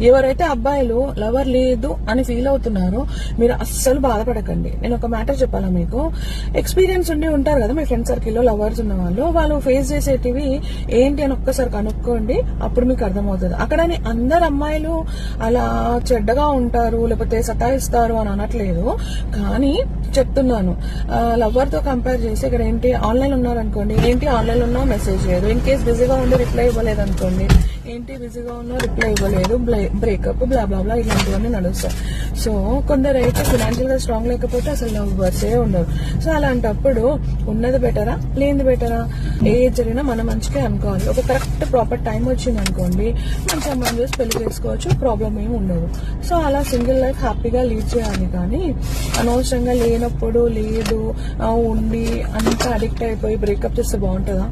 ఎవరైతే అబ్బాయిలు లవర్ లేదు అని ఫీల్ అవుతున్నారో మీరు అస్సలు బాధపడకండి. నేను ఒక మ్యాటర్ చెప్పాలా మీకు, ఎక్స్పీరియన్స్ ఉండి ఉంటారు కదా మీ ఫ్రెండ్ సర్కిల్లో లవర్స్ ఉన్న వాళ్ళు ఫేస్ చేసేటివి ఏంటి అని ఒక్కసారి కనుక్కోండి, అప్పుడు మీకు అర్థమవుతుంది. అక్కడని అందరు అమ్మాయిలు అలా చెడ్డగా ఉంటారు లేకపోతే సతాయిస్తారు అని అనట్లేదు, కానీ చెప్తున్నాను లవర్ తో కంపేర్ చేసి ఇక్కడ ఏంటి ఆన్లైన్ ఉన్నారనుకోండి, ఏంటి ఆన్లైన్ ఉన్నా మెసేజ్ చేయదు, ఇన్ కేస్ బిజీగా ఉండి రిప్లై ఇవ్వలేదు అనుకోండి, ఏంటి బిజీగా ఉన్నా రిప్లై ఇవ్వలేదు, బ్రేకప్ బ్లా బ్లా బ్లా ఇలాంటివన్నీ నడుస్తాయి. సో కొందరు అయితే ఫినాన్షియల్ గా స్ట్రాంగ్ లేకపోతే అసలు లవర్సే ఉండరు. సో అలాంటప్పుడు ఉన్నది బెటరా లేనిది బెటరా, ఏది జరిగినా మన మంచిగా అనుకోవాలి. ఒక కరెక్ట్ ప్రాపర్ టైం వచ్చింది అనుకోండి, మంచి అమ్మాయిని చూసి పెళ్లి చేసుకోవచ్చు, ప్రాబ్లం ఏమి ఉండదు. సో అలా సింగిల్ లైఫ్ హ్యాపీగా లీడ్ చేయాలి, కానీ అనవసరంగా లేనప్పుడు లేదు ఉండి అంతా అడిక్ట్ అయిపోయి బ్రేకప్ చేస్తే బాగుంటుందా?